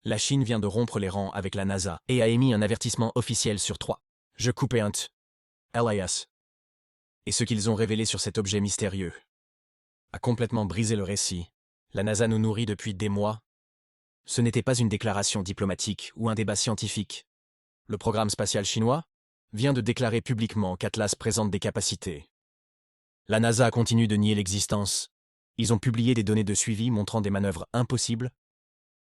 La Chine vient de rompre les rangs avec la NASA et a émis un avertissement officiel sur 3. Je coupais un LIS. Et ce qu'ils ont révélé sur cet objet mystérieux a complètement brisé le récit. La NASA nous nourrit depuis des mois. Ce n'était pas une déclaration diplomatique ou un débat scientifique. Le programme spatial chinois vient de déclarer publiquement qu'Atlas présente des capacités. La NASA continue de nier l'existence. Ils ont publié des données de suivi montrant des manœuvres impossibles.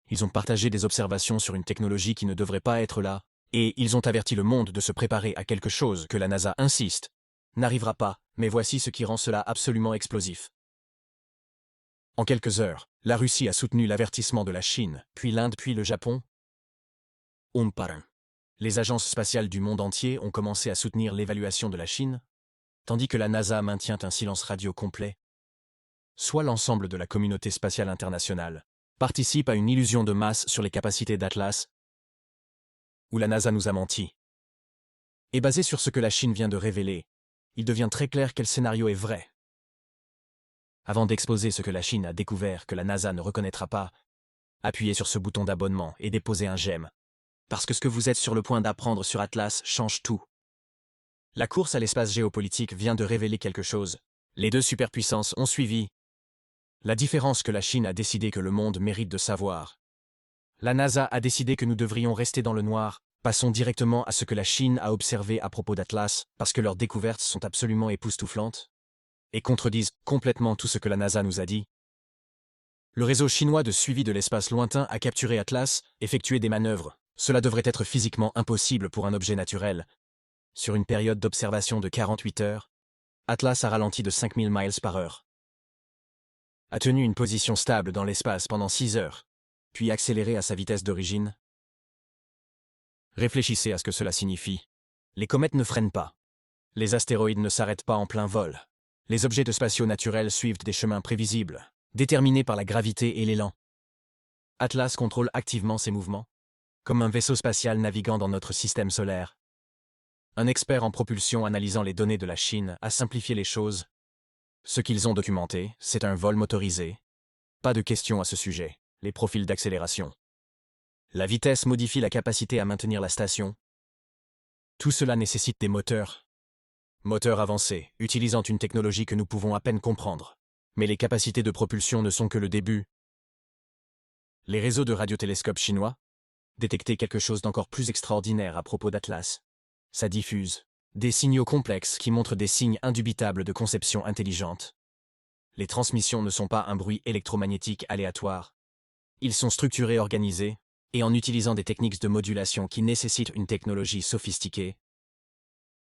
Ils ont partagé des observations sur une technologie qui ne devrait pas être là. Et ils ont averti le monde de se préparer à quelque chose que la NASA insiste n'arrivera pas, mais voici ce qui rend cela absolument explosif. En quelques heures, la Russie a soutenu l'avertissement de la Chine, puis l'Inde, puis le Japon. Les agences spatiales du monde entier ont commencé à soutenir l'évaluation de la Chine, tandis que la NASA maintient un silence radio complet. Soit l'ensemble de la communauté spatiale internationale participe à une illusion de masse sur les capacités d'Atlas, ou la NASA nous a menti. Et basé sur ce que la Chine vient de révéler, il devient très clair quel scénario est vrai. Avant d'exposer ce que la Chine a découvert que la NASA ne reconnaîtra pas, appuyez sur ce bouton d'abonnement et déposez un j'aime. Parce que ce que vous êtes sur le point d'apprendre sur Atlas change tout. La course à l'espace géopolitique vient de révéler quelque chose. Les deux superpuissances ont suivi. La différence que la Chine a décidé que le monde mérite de savoir. La NASA a décidé que nous devrions rester dans le noir. Passons directement à ce que la Chine a observé à propos d'Atlas, parce que leurs découvertes sont absolument époustouflantes et contredisent complètement tout ce que la NASA nous a dit. Le réseau chinois de suivi de l'espace lointain a capturé Atlas, effectué des manœuvres. Cela devrait être physiquement impossible pour un objet naturel. Sur une période d'observation de 48 heures, Atlas a ralenti de 5000 miles par heure. A tenu une position stable dans l'espace pendant 6 heures, puis accéléré à sa vitesse d'origine. Réfléchissez à ce que cela signifie. Les comètes ne freinent pas. Les astéroïdes ne s'arrêtent pas en plein vol. Les objets de spatiaux naturels suivent des chemins prévisibles, déterminés par la gravité et l'élan. Atlas contrôle activement ses mouvements, comme un vaisseau spatial naviguant dans notre système solaire. Un expert en propulsion analysant les données de la Chine a simplifié les choses. Ce qu'ils ont documenté, c'est un vol motorisé. Pas de questions à ce sujet. Les profils d'accélération. La vitesse modifie la capacité à maintenir la station. Tout cela nécessite des moteurs. Moteurs avancés, utilisant une technologie que nous pouvons à peine comprendre. Mais les capacités de propulsion ne sont que le début. Les réseaux de radiotélescopes chinois détectaient quelque chose d'encore plus extraordinaire à propos d'Atlas. Ça diffuse des signaux complexes qui montrent des signes indubitables de conception intelligente. Les transmissions ne sont pas un bruit électromagnétique aléatoire. Ils sont structurés, organisés, et en utilisant des techniques de modulation qui nécessitent une technologie sophistiquée.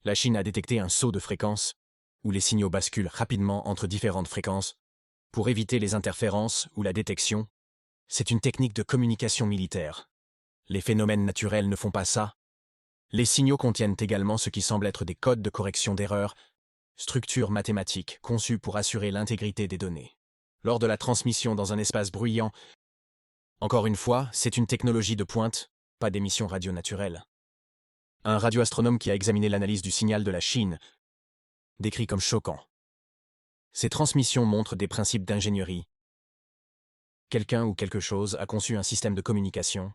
La Chine a détecté un saut de fréquence, où les signaux basculent rapidement entre différentes fréquences, pour éviter les interférences ou la détection. C'est une technique de communication militaire. Les phénomènes naturels ne font pas ça. Les signaux contiennent également ce qui semble être des codes de correction d'erreurs, structures mathématiques conçues pour assurer l'intégrité des données. Lors de la transmission dans un espace bruyant, encore une fois, c'est une technologie de pointe, pas d'émission radio naturelle. Un radioastronome qui a examiné l'analyse du signal de la Chine décrit comme choquant. Ces transmissions montrent des principes d'ingénierie. Quelqu'un ou quelque chose a conçu un système de communication,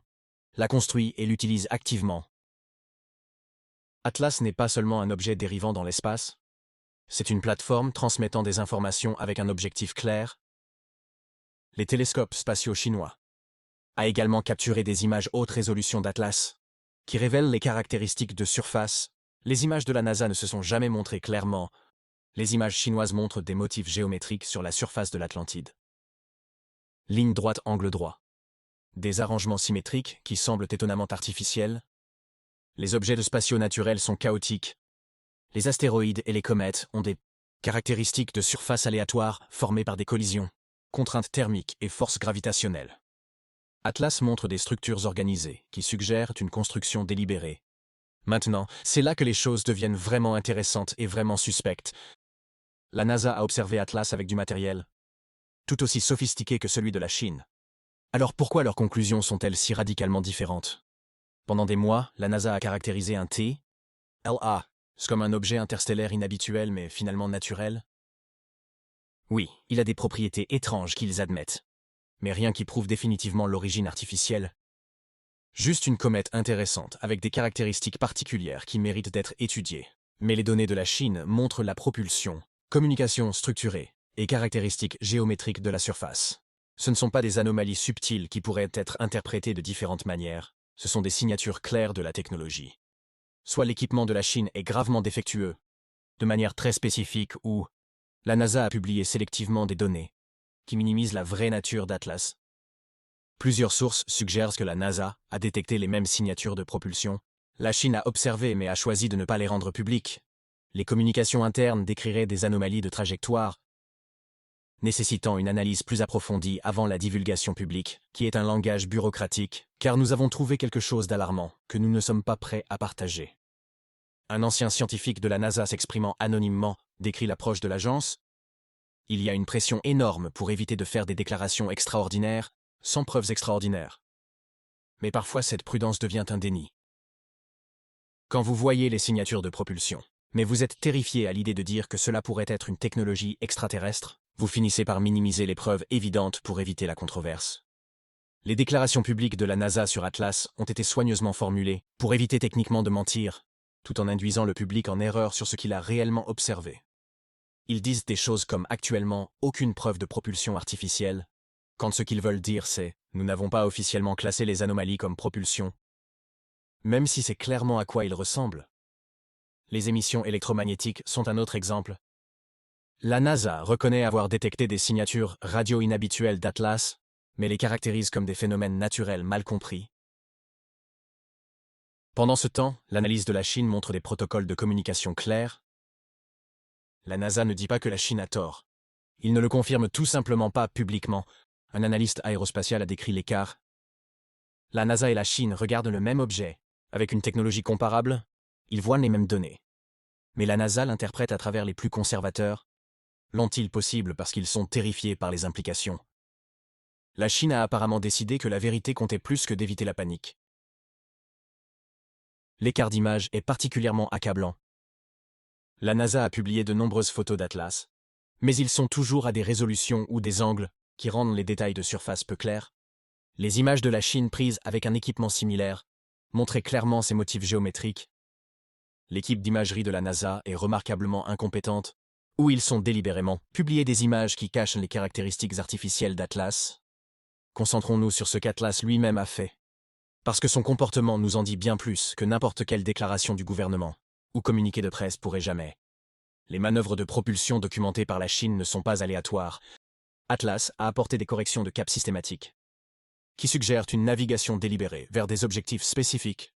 l'a construit et l'utilise activement. Atlas n'est pas seulement un objet dérivant dans l'espace, c'est une plateforme transmettant des informations avec un objectif clair. Les télescopes spatiaux chinois a également capturé des images haute résolution d'Atlas, qui révèlent les caractéristiques de surface. Les images de la NASA ne se sont jamais montrées clairement. Les images chinoises montrent des motifs géométriques sur la surface de l'Atlantide. Ligne droite, angle droit. Des arrangements symétriques qui semblent étonnamment artificiels. Les objets de spatiaux naturels sont chaotiques. Les astéroïdes et les comètes ont des caractéristiques de surface aléatoires formées par des collisions, contraintes thermiques et forces gravitationnelles. Atlas montre des structures organisées qui suggèrent une construction délibérée. Maintenant, c'est là que les choses deviennent vraiment intéressantes et vraiment suspectes. La NASA a observé Atlas avec du matériel tout aussi sophistiqué que celui de la Chine. Alors pourquoi leurs conclusions sont-elles si radicalement différentes? Pendant des mois, la NASA a caractérisé un TLA comme un objet interstellaire inhabituel mais finalement naturel. Oui, il a des propriétés étranges qu'ils admettent, mais rien qui prouve définitivement l'origine artificielle. Juste une comète intéressante avec des caractéristiques particulières qui méritent d'être étudiées. Mais les données de la Chine montrent la propulsion, communication structurée et caractéristiques géométriques de la surface. Ce ne sont pas des anomalies subtiles qui pourraient être interprétées de différentes manières, ce sont des signatures claires de la technologie. Soit l'équipement de la Chine est gravement défectueux, de manière très spécifique, ou la NASA a publié sélectivement des données qui minimisent la vraie nature d'Atlas. Plusieurs sources suggèrent que la NASA a détecté les mêmes signatures de propulsion. La Chine a observé mais a choisi de ne pas les rendre publiques. Les communications internes décriraient des anomalies de trajectoire, nécessitant une analyse plus approfondie avant la divulgation publique, qui est un langage bureaucratique, car nous avons trouvé quelque chose d'alarmant que nous ne sommes pas prêts à partager. Un ancien scientifique de la NASA s'exprimant anonymement décrit l'approche de l'agence. Il y a une pression énorme pour éviter de faire des déclarations extraordinaires, sans preuves extraordinaires. Mais parfois cette prudence devient un déni. Quand vous voyez les signatures de propulsion, mais vous êtes terrifié à l'idée de dire que cela pourrait être une technologie extraterrestre, vous finissez par minimiser les preuves évidentes pour éviter la controverse. Les déclarations publiques de la NASA sur Atlas ont été soigneusement formulées pour éviter techniquement de mentir, tout en induisant le public en erreur sur ce qu'il a réellement observé. Ils disent des choses comme actuellement aucune preuve de propulsion artificielle, quand ce qu'ils veulent dire c'est nous n'avons pas officiellement classé les anomalies comme propulsion, même si c'est clairement à quoi ils ressemblent. Les émissions électromagnétiques sont un autre exemple. La NASA reconnaît avoir détecté des signatures radio inhabituelles d'Atlas, mais les caractérise comme des phénomènes naturels mal compris. Pendant ce temps, l'analyse de la Chine montre des protocoles de communication clairs. La NASA ne dit pas que la Chine a tort. Il ne le confirme tout simplement pas publiquement. Un analyste aérospatial a décrit l'écart. La NASA et la Chine regardent le même objet. Avec une technologie comparable, ils voient les mêmes données. Mais la NASA l'interprète à travers les plus conservateurs. L'ont-ils possible parce qu'ils sont terrifiés par les implications? La Chine a apparemment décidé que la vérité comptait plus que d'éviter la panique. L'écart d'image est particulièrement accablant. La NASA a publié de nombreuses photos d'Atlas, mais ils sont toujours à des résolutions ou des angles qui rendent les détails de surface peu clairs. Les images de la Chine prises avec un équipement similaire montraient clairement ces motifs géométriques. L'équipe d'imagerie de la NASA est remarquablement incompétente, ou ils sont délibérément publié des images qui cachent les caractéristiques artificielles d'Atlas. Concentrons-nous sur ce qu'Atlas lui-même a fait. Parce que son comportement nous en dit bien plus que n'importe quelle déclaration du gouvernement ou communiqué de presse pourrait jamais. Les manœuvres de propulsion documentées par la Chine ne sont pas aléatoires. Atlas a apporté des corrections de cap systématiques, qui suggèrent une navigation délibérée vers des objectifs spécifiques.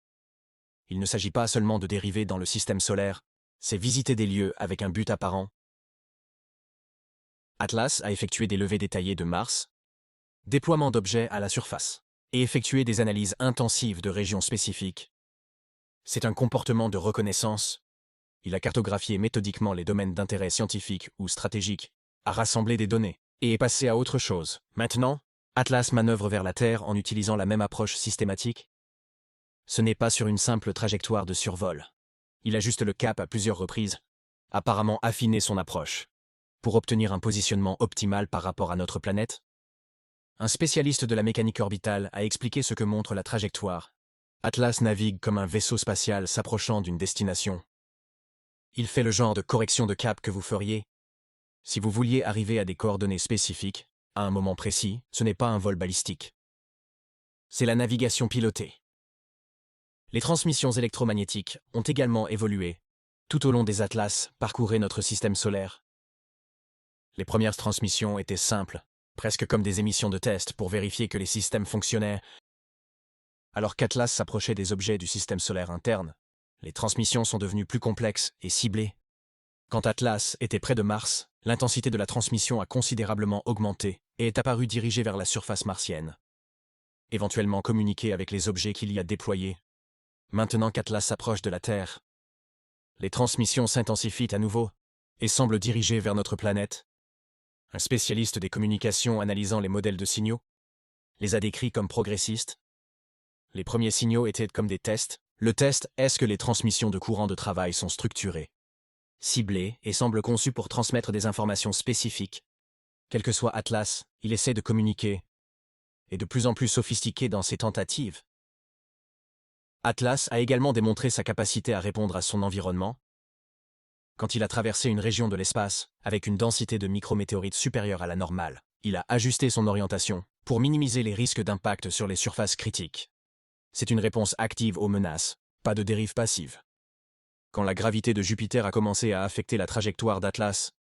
Il ne s'agit pas seulement de dériver dans le système solaire, c'est visiter des lieux avec un but apparent. Atlas a effectué des levées détaillées de Mars, déploiement d'objets à la surface, et effectué des analyses intensives de régions spécifiques. C'est un comportement de reconnaissance. Il a cartographié méthodiquement les domaines d'intérêt scientifique ou stratégique, a rassemblé des données, et est passé à autre chose. Maintenant, Atlas manœuvre vers la Terre en utilisant la même approche systématique. Ce n'est pas sur une simple trajectoire de survol. Il ajuste le cap à plusieurs reprises, apparemment affiné son approche, pour obtenir un positionnement optimal par rapport à notre planète. Un spécialiste de la mécanique orbitale a expliqué ce que montre la trajectoire. Atlas navigue comme un vaisseau spatial s'approchant d'une destination. Il fait le genre de correction de cap que vous feriez si vous vouliez arriver à des coordonnées spécifiques, à un moment précis. Ce n'est pas un vol balistique. C'est la navigation pilotée. Les transmissions électromagnétiques ont également évolué. Tout au long des Atlas parcouraient notre système solaire. Les premières transmissions étaient simples, presque comme des émissions de test pour vérifier que les systèmes fonctionnaient. Alors qu'Atlas s'approchait des objets du système solaire interne, les transmissions sont devenues plus complexes et ciblées. Quand Atlas était près de Mars, l'intensité de la transmission a considérablement augmenté et est apparue dirigée vers la surface martienne, éventuellement communiquer avec les objets qu'il y a déployés. Maintenant qu'Atlas s'approche de la Terre, les transmissions s'intensifient à nouveau et semblent dirigées vers notre planète. Un spécialiste des communications analysant les modèles de signaux les a décrits comme progressistes. Les premiers signaux étaient comme des tests. Le test est que les transmissions de courants de travail sont structurées, ciblées et semblent conçues pour transmettre des informations spécifiques. Quel que soit Atlas, il essaie de communiquer, et de plus en plus sophistiqué dans ses tentatives. Atlas a également démontré sa capacité à répondre à son environnement. Quand il a traversé une région de l'espace, avec une densité de micrométéorites supérieure à la normale, il a ajusté son orientation pour minimiser les risques d'impact sur les surfaces critiques. C'est une réponse active aux menaces, pas de dérive passive. Quand la gravité de Jupiter a commencé à affecter la trajectoire d'Atlas,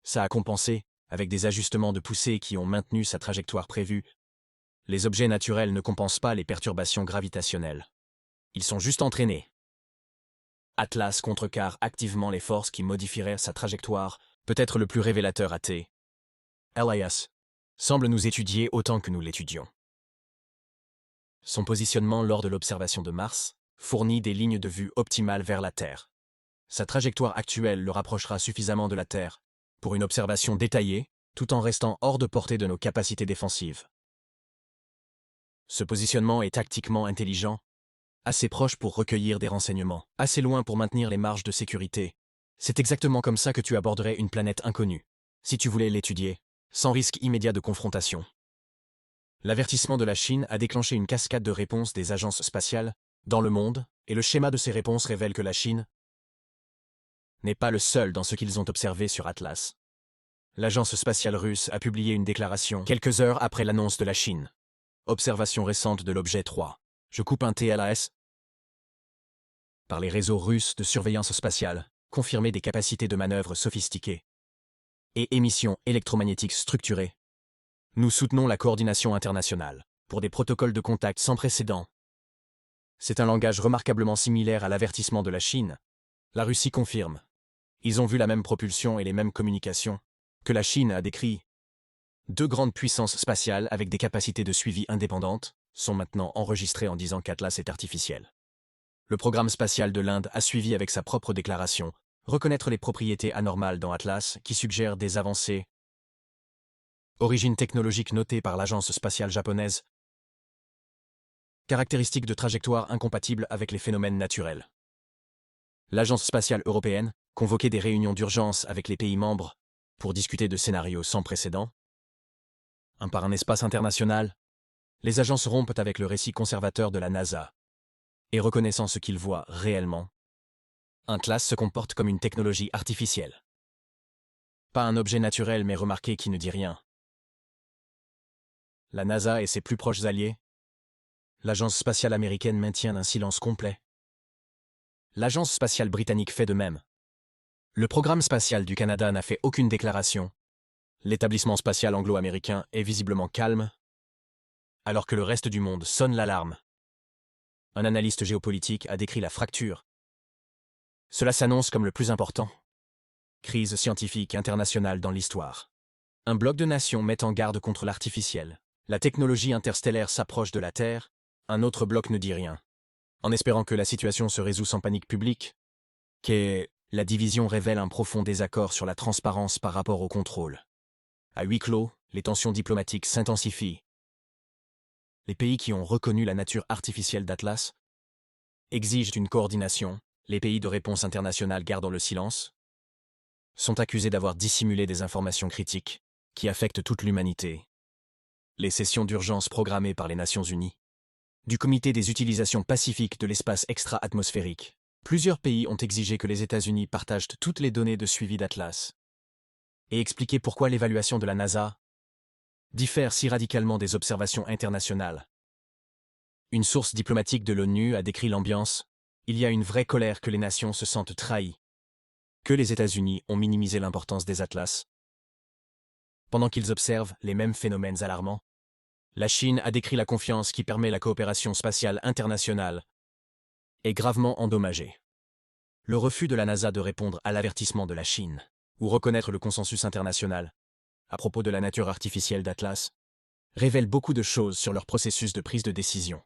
ça a compensé, avec des ajustements de poussée qui ont maintenu sa trajectoire prévue. Les objets naturels ne compensent pas les perturbations gravitationnelles. Ils sont juste entraînés. Atlas contrecarre activement les forces qui modifieraient sa trajectoire, peut-être le plus révélateur T. LIS semble nous étudier autant que nous l'étudions. Son positionnement lors de l'observation de Mars fournit des lignes de vue optimales vers la Terre. Sa trajectoire actuelle le rapprochera suffisamment de la Terre pour une observation détaillée, tout en restant hors de portée de nos capacités défensives. Ce positionnement est tactiquement intelligent, assez proche pour recueillir des renseignements, assez loin pour maintenir les marges de sécurité. C'est exactement comme ça que tu aborderais une planète inconnue, si tu voulais l'étudier, sans risque immédiat de confrontation. L'avertissement de la Chine a déclenché une cascade de réponses des agences spatiales dans le monde, et le schéma de ces réponses révèle que la Chine n'est pas le seul dans ce qu'ils ont observé sur Atlas. L'agence spatiale russe a publié une déclaration quelques heures après l'annonce de la Chine. Observation récente de l'objet 3. Je coupe un TLAS. Par les réseaux russes de surveillance spatiale, confirmer des capacités de manœuvre sophistiquées et émissions électromagnétiques structurées. Nous soutenons la coordination internationale pour des protocoles de contact sans précédent. C'est un langage remarquablement similaire à l'avertissement de la Chine. La Russie confirme. Ils ont vu la même propulsion et les mêmes communications que la Chine a décrit. Deux grandes puissances spatiales avec des capacités de suivi indépendantes sont maintenant enregistrées en disant qu'Atlas est artificiel. Le programme spatial de l'Inde a suivi avec sa propre déclaration reconnaître les propriétés anormales dans Atlas qui suggèrent des avancées. Origine technologique notée par l'agence spatiale japonaise. Caractéristiques de trajectoire incompatibles avec les phénomènes naturels. L'agence spatiale européenne convoquait des réunions d'urgence avec les pays membres pour discuter de scénarios sans précédent. Par un espace international, les agences rompent avec le récit conservateur de la NASA et reconnaissant ce qu'ils voient réellement. Atlas se comporte comme une technologie artificielle. Pas un objet naturel mais remarqué qui ne dit rien. La NASA et ses plus proches alliés. L'agence spatiale américaine maintient un silence complet. L'agence spatiale britannique fait de même. Le programme spatial du Canada n'a fait aucune déclaration. L'établissement spatial anglo-américain est visiblement calme, alors que le reste du monde sonne l'alarme. Un analyste géopolitique a décrit la fracture. Cela s'annonce comme le plus important. Crise scientifique internationale dans l'histoire. Un bloc de nations met en garde contre l'artificiel. La technologie interstellaire s'approche de la Terre, un autre bloc ne dit rien. En espérant que la situation se résout sans panique publique, la division révèle un profond désaccord sur la transparence par rapport au contrôle. À huis clos, les tensions diplomatiques s'intensifient. Les pays qui ont reconnu la nature artificielle d'Atlas exigent une coordination. Les pays de réponse internationale gardant le silence sont accusés d'avoir dissimulé des informations critiques qui affectent toute l'humanité. Les sessions d'urgence programmées par les Nations Unies, du Comité des utilisations pacifiques de l'espace extra-atmosphérique, plusieurs pays ont exigé que les États-Unis partagent toutes les données de suivi d'Atlas et expliquer pourquoi l'évaluation de la NASA diffère si radicalement des observations internationales. Une source diplomatique de l'ONU a décrit l'ambiance. Il y a une vraie colère que les nations se sentent trahies, que les États-Unis ont minimisé l'importance des Atlas. Pendant qu'ils observent les mêmes phénomènes alarmants, la Chine a décrit la confiance qui permet la coopération spatiale internationale est gravement endommagée. Le refus de la NASA de répondre à l'avertissement de la Chine, ou reconnaître le consensus international à propos de la nature artificielle d'Atlas, révèle beaucoup de choses sur leur processus de prise de décision.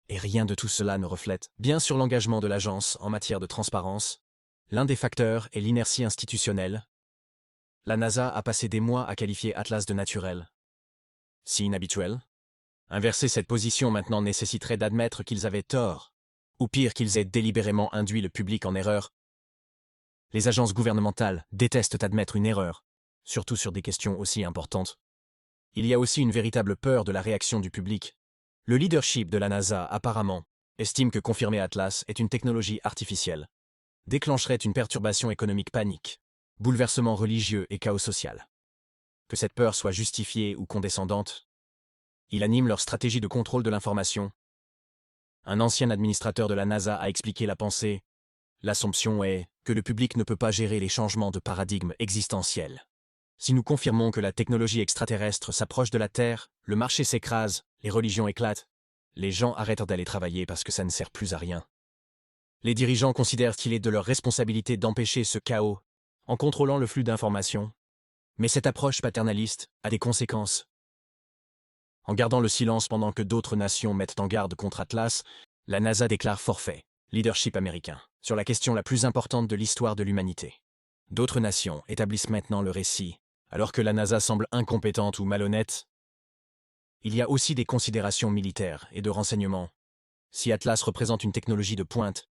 Et rien de tout cela ne reflète bien sur l'engagement de l'agence en matière de transparence. L'un des facteurs est l'inertie institutionnelle. La NASA a passé des mois à qualifier Atlas de naturel. Si inhabituel. Inverser cette position maintenant nécessiterait d'admettre qu'ils avaient tort, ou pire qu'ils aient délibérément induit le public en erreur. Les agences gouvernementales détestent admettre une erreur, surtout sur des questions aussi importantes. Il y a aussi une véritable peur de la réaction du public. Le leadership de la NASA, apparemment, estime que confirmer Atlas est une technologie artificielle, déclencherait une perturbation économique panique, bouleversement religieux et chaos social. Que cette peur soit justifiée ou condescendante, il anime leur stratégie de contrôle de l'information. Un ancien administrateur de la NASA a expliqué la pensée. L'assumption est que le public ne peut pas gérer les changements de paradigme existentiels. Si nous confirmons que la technologie extraterrestre s'approche de la Terre, le marché s'écrase, les religions éclatent, les gens arrêtent d'aller travailler parce que ça ne sert plus à rien. Les dirigeants considèrent qu'il est de leur responsabilité d'empêcher ce chaos en contrôlant le flux d'informations. Mais cette approche paternaliste a des conséquences. En gardant le silence pendant que d'autres nations mettent en garde contre Atlas, la NASA déclare forfait, leadership américain, sur la question la plus importante de l'histoire de l'humanité. D'autres nations établissent maintenant le récit, alors que la NASA semble incompétente ou malhonnête. Il y a aussi des considérations militaires et de renseignement. Si Atlas représente une technologie de pointe,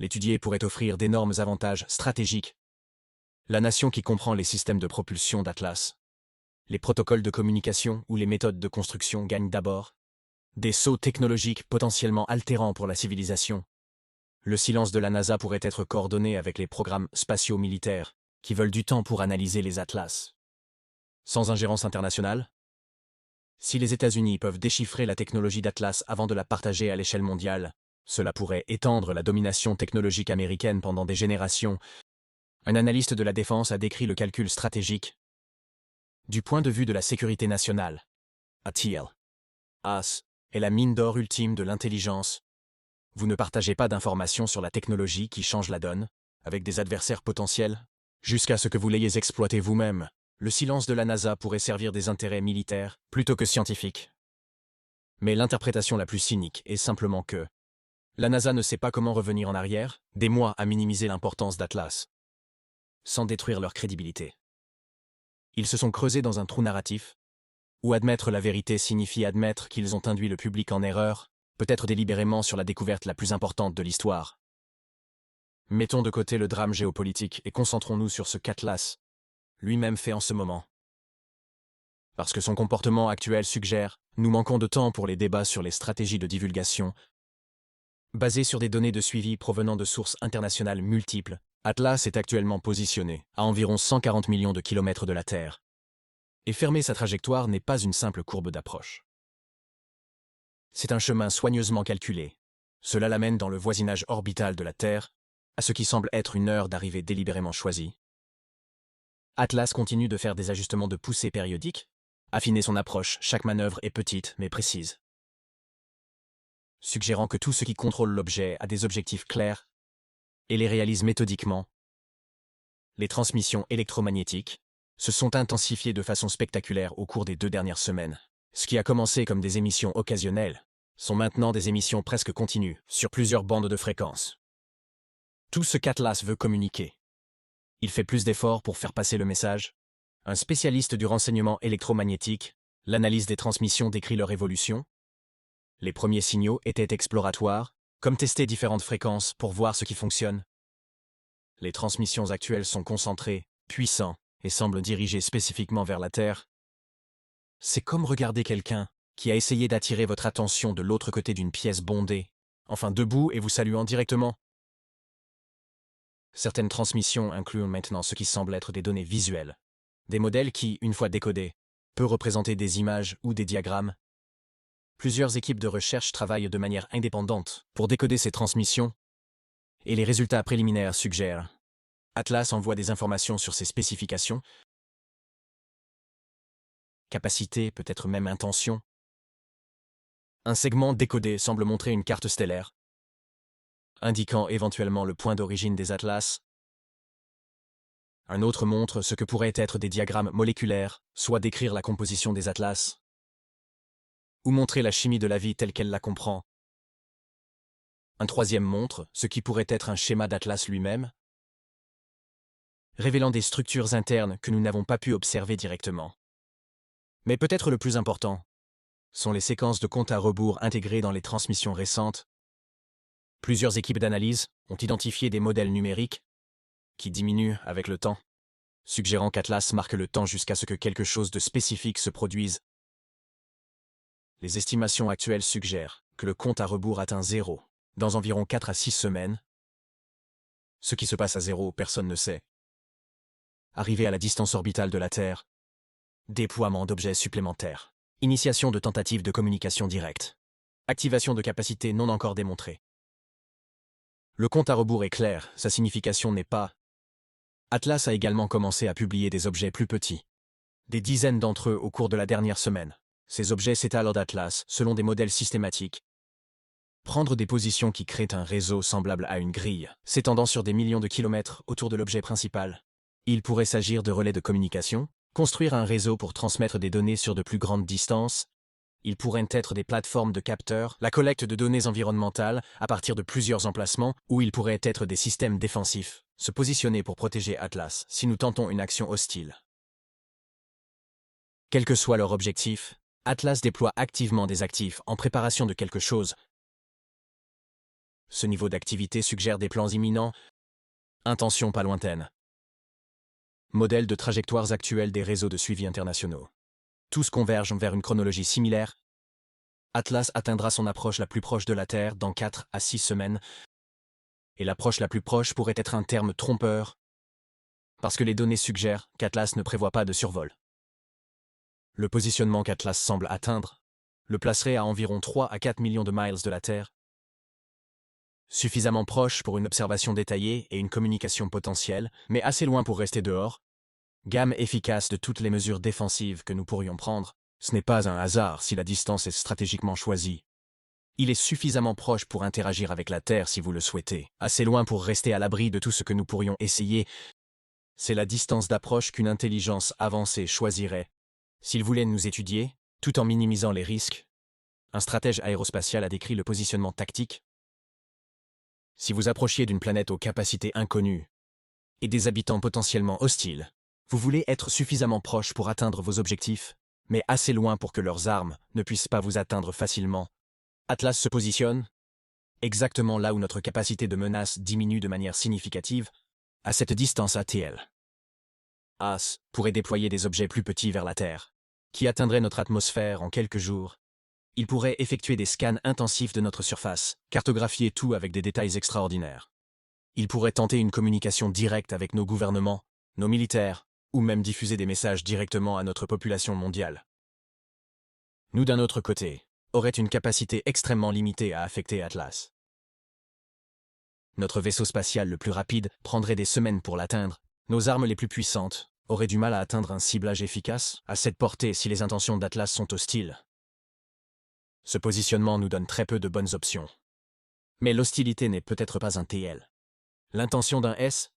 l'étudier pourrait offrir d'énormes avantages stratégiques. La nation qui comprend les systèmes de propulsion d'Atlas, les protocoles de communication ou les méthodes de construction gagnent d'abord. Des sauts technologiques potentiellement altérants pour la civilisation. Le silence de la NASA pourrait être coordonné avec les programmes spatiaux militaires, qui veulent du temps pour analyser les Atlas. Sans ingérence internationale, si les États-Unis peuvent déchiffrer la technologie d'Atlas avant de la partager à l'échelle mondiale, cela pourrait étendre la domination technologique américaine pendant des générations. Un analyste de la défense a décrit le calcul stratégique. Du point de vue de la sécurité nationale, ATLAS est la mine d'or ultime de l'intelligence. Vous ne partagez pas d'informations sur la technologie qui change la donne, avec des adversaires potentiels, jusqu'à ce que vous l'ayez exploité vous-même. Le silence de la NASA pourrait servir des intérêts militaires plutôt que scientifiques. Mais l'interprétation la plus cynique est simplement que la NASA ne sait pas comment revenir en arrière, des mois à minimiser l'importance d'Atlas, sans détruire leur crédibilité. Ils se sont creusés dans un trou narratif, où admettre la vérité signifie admettre qu'ils ont induit le public en erreur, peut-être délibérément sur la découverte la plus importante de l'histoire. Mettons de côté le drame géopolitique et concentrons-nous sur ce qu'Atlas lui-même fait en ce moment. Parce que son comportement actuel suggère, nous manquons de temps pour les débats sur les stratégies de divulgation. Basées sur des données de suivi provenant de sources internationales multiples, Atlas est actuellement positionné à environ 140 millions de kilomètres de la Terre. Et fermer sa trajectoire n'est pas une simple courbe d'approche. C'est un chemin soigneusement calculé. Cela l'amène dans le voisinage orbital de la Terre, à ce qui semble être une heure d'arrivée délibérément choisie. Atlas continue de faire des ajustements de poussée périodiques, affiner son approche, chaque manœuvre est petite mais précise, suggérant que tout ce qui contrôle l'objet a des objectifs clairs et les réalise méthodiquement. Les transmissions électromagnétiques se sont intensifiées de façon spectaculaire au cours des 2 dernières semaines. Ce qui a commencé comme des émissions occasionnelles sont maintenant des émissions presque continues sur plusieurs bandes de fréquences. Tout ce qu'Atlas veut communiquer. Il fait plus d'efforts pour faire passer le message. Un spécialiste du renseignement électromagnétique, l'analyse des transmissions décrit leur évolution. Les premiers signaux étaient exploratoires, comme tester différentes fréquences pour voir ce qui fonctionne. Les transmissions actuelles sont concentrées, puissantes, et semblent dirigées spécifiquement vers la Terre. C'est comme regarder quelqu'un qui a essayé d'attirer votre attention de l'autre côté d'une pièce bondée, enfin debout et vous saluant directement. Certaines transmissions incluent maintenant ce qui semble être des données visuelles, des modèles qui, une fois décodés, peuvent représenter des images ou des diagrammes. Plusieurs équipes de recherche travaillent de manière indépendante pour décoder ces transmissions, et les résultats préliminaires suggèrent. Atlas envoie des informations sur ses spécifications, capacité, peut-être même intention. Un segment décodé semble montrer une carte stellaire, indiquant éventuellement le point d'origine des Atlas. Un autre montre ce que pourraient être des diagrammes moléculaires, soit décrire la composition des Atlas, ou montrer la chimie de la vie telle qu'elle la comprend. Un troisième montre ce qui pourrait être un schéma d'Atlas lui-même, révélant des structures internes que nous n'avons pas pu observer directement. Mais peut-être le plus important sont les séquences de compte à rebours intégrées dans les transmissions récentes. Plusieurs équipes d'analyse ont identifié des modèles numériques qui diminuent avec le temps, suggérant qu'Atlas marque le temps jusqu'à ce que quelque chose de spécifique se produise. Les estimations actuelles suggèrent que le compte à rebours atteint 0 dans environ 4 à 6 semaines. Ce qui se passe à 0, personne ne sait. Arrivé à la distance orbitale de la Terre, déploiement d'objets supplémentaires, initiation de tentatives de communication directe, activation de capacités non encore démontrées. Le compte à rebours est clair, sa signification n'est pas. Atlas a également commencé à publier des objets plus petits. Des dizaines d'entre eux au cours de la dernière semaine. Ces objets s'étalent d'Atlas selon des modèles systématiques. Prendre des positions qui créent un réseau semblable à une grille, s'étendant sur des millions de kilomètres autour de l'objet principal. Il pourrait s'agir de relais de communication, construire un réseau pour transmettre des données sur de plus grandes distances. Il pourrait être des plateformes de capteurs, la collecte de données environnementales à partir de plusieurs emplacements, ou il pourrait être des systèmes défensifs, se positionner pour protéger Atlas si nous tentons une action hostile. Quel que soit leur objectif, Atlas déploie activement des actifs en préparation de quelque chose. Ce niveau d'activité suggère des plans imminents, intentions pas lointaines. Modèle de trajectoires actuelles des réseaux de suivi internationaux. Tous convergent vers une chronologie similaire. Atlas atteindra son approche la plus proche de la Terre dans 4 à 6 semaines. Et l'approche la plus proche pourrait être un terme trompeur, parce que les données suggèrent qu'Atlas ne prévoit pas de survol. Le positionnement qu'Atlas semble atteindre le placerait à environ 3 à 4 millions de miles de la Terre, suffisamment proche pour une observation détaillée et une communication potentielle, mais assez loin pour rester dehors. Gamme efficace de toutes les mesures défensives que nous pourrions prendre, ce n'est pas un hasard si la distance est stratégiquement choisie. Il est suffisamment proche pour interagir avec la Terre si vous le souhaitez, assez loin pour rester à l'abri de tout ce que nous pourrions essayer. C'est la distance d'approche qu'une intelligence avancée choisirait s'il voulait nous étudier, tout en minimisant les risques. Un stratège aérospatial a décrit le positionnement tactique. Si vous approchiez d'une planète aux capacités inconnues et des habitants potentiellement hostiles, vous voulez être suffisamment proche pour atteindre vos objectifs, mais assez loin pour que leurs armes ne puissent pas vous atteindre facilement. Atlas se positionne exactement là où notre capacité de menace diminue de manière significative, à cette distance ATL. AS pourrait déployer des objets plus petits vers la Terre, qui atteindraient notre atmosphère en quelques jours. Il pourrait effectuer des scans intensifs de notre surface, cartographier tout avec des détails extraordinaires. Il pourrait tenter une communication directe avec nos gouvernements, nos militaires, ou même diffuser des messages directement à notre population mondiale. Nous, d'un autre côté, aurions une capacité extrêmement limitée à affecter Atlas. Notre vaisseau spatial le plus rapide prendrait des semaines pour l'atteindre. Nos armes les plus puissantes auraient du mal à atteindre un ciblage efficace à cette portée si les intentions d'Atlas sont hostiles. Ce positionnement nous donne très peu de bonnes options. Mais l'hostilité n'est peut-être pas un TL. L'intention d'un S?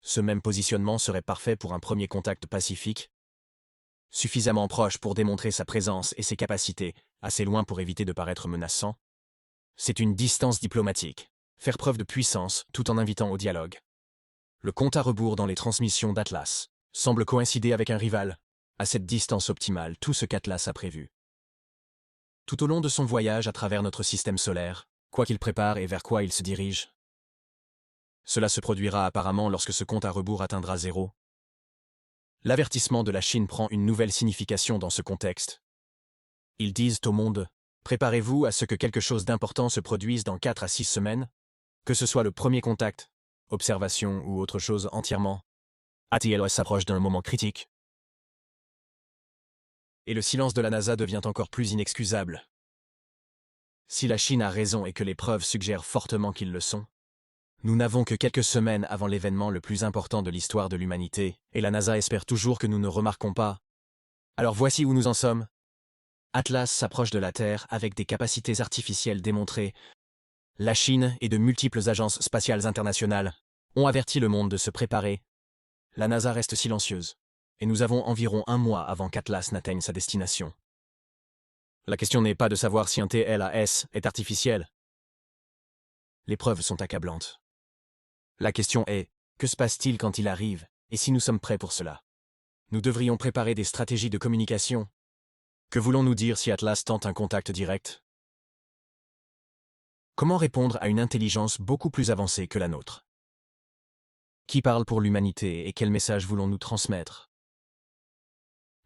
Ce même positionnement serait parfait pour un premier contact pacifique, suffisamment proche pour démontrer sa présence et ses capacités, assez loin pour éviter de paraître menaçant. C'est une distance diplomatique, faire preuve de puissance tout en invitant au dialogue. Le compte à rebours dans les transmissions d'Atlas semble coïncider avec un rival, à cette distance optimale, tout ce qu'Atlas a prévu. Tout au long de son voyage à travers notre système solaire, quoi qu'il prépare et vers quoi il se dirige. Cela se produira apparemment lorsque ce compte à rebours atteindra 0. L'avertissement de la Chine prend une nouvelle signification dans ce contexte. Ils disent au monde, préparez-vous à ce que quelque chose d'important se produise dans 4 à 6 semaines, que ce soit le premier contact, observation ou autre chose entièrement. ATLS s'approche d'un moment critique. Et le silence de la NASA devient encore plus inexcusable. Si la Chine a raison et que les preuves suggèrent fortement qu'ils le sont, nous n'avons que quelques semaines avant l'événement le plus important de l'histoire de l'humanité, et la NASA espère toujours que nous ne remarquons pas. Alors voici où nous en sommes. Atlas s'approche de la Terre avec des capacités artificielles démontrées. La Chine et de multiples agences spatiales internationales ont averti le monde de se préparer. La NASA reste silencieuse, et nous avons environ un mois avant qu'Atlas n'atteigne sa destination. La question n'est pas de savoir si un TLAS est artificiel. Les preuves sont accablantes. La question est, que se passe-t-il quand il arrive, et si nous sommes prêts pour cela? Nous devrions préparer des stratégies de communication. Que voulons-nous dire si Atlas tente un contact direct? Comment répondre à une intelligence beaucoup plus avancée que la nôtre? Qui parle pour l'humanité et quel message voulons-nous transmettre?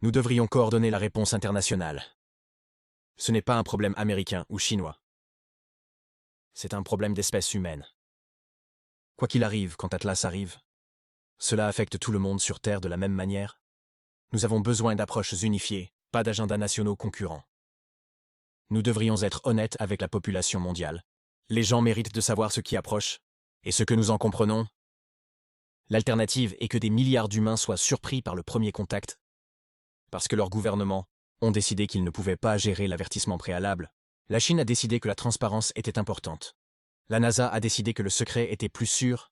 Nous devrions coordonner la réponse internationale. Ce n'est pas un problème américain ou chinois. C'est un problème d'espèce humaine. Quoi qu'il arrive, quand Atlas arrive, cela affecte tout le monde sur Terre de la même manière. Nous avons besoin d'approches unifiées, pas d'agendas nationaux concurrents. Nous devrions être honnêtes avec la population mondiale. Les gens méritent de savoir ce qui approche, et ce que nous en comprenons. L'alternative est que des milliards d'humains soient surpris par le premier contact, parce que leurs gouvernements ont décidé qu'ils ne pouvaient pas gérer l'avertissement préalable. La Chine a décidé que la transparence était importante. La NASA a décidé que le secret était plus sûr.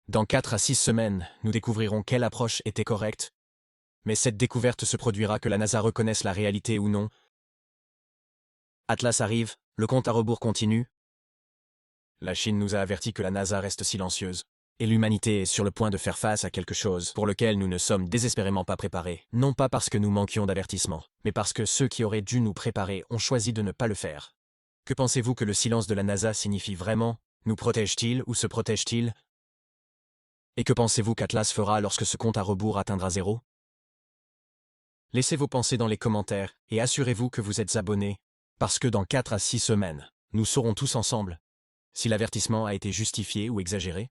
Dans 4 à 6 semaines, nous découvrirons quelle approche était correcte. Mais cette découverte se produira que la NASA reconnaisse la réalité ou non. Atlas arrive, le compte à rebours continue. La Chine nous a averti que la NASA reste silencieuse. Et l'humanité est sur le point de faire face à quelque chose pour lequel nous ne sommes désespérément pas préparés. Non pas parce que nous manquions d'avertissement, mais parce que ceux qui auraient dû nous préparer ont choisi de ne pas le faire. Que pensez-vous que le silence de la NASA signifie vraiment? Nous protège-t-il ou se protège-t-il? Et que pensez-vous qu'Atlas fera lorsque ce compte à rebours atteindra 0? Laissez vos pensées dans les commentaires et assurez-vous que vous êtes abonnés, parce que dans 4 à 6 semaines, nous saurons tous ensemble si l'avertissement a été justifié ou exagéré.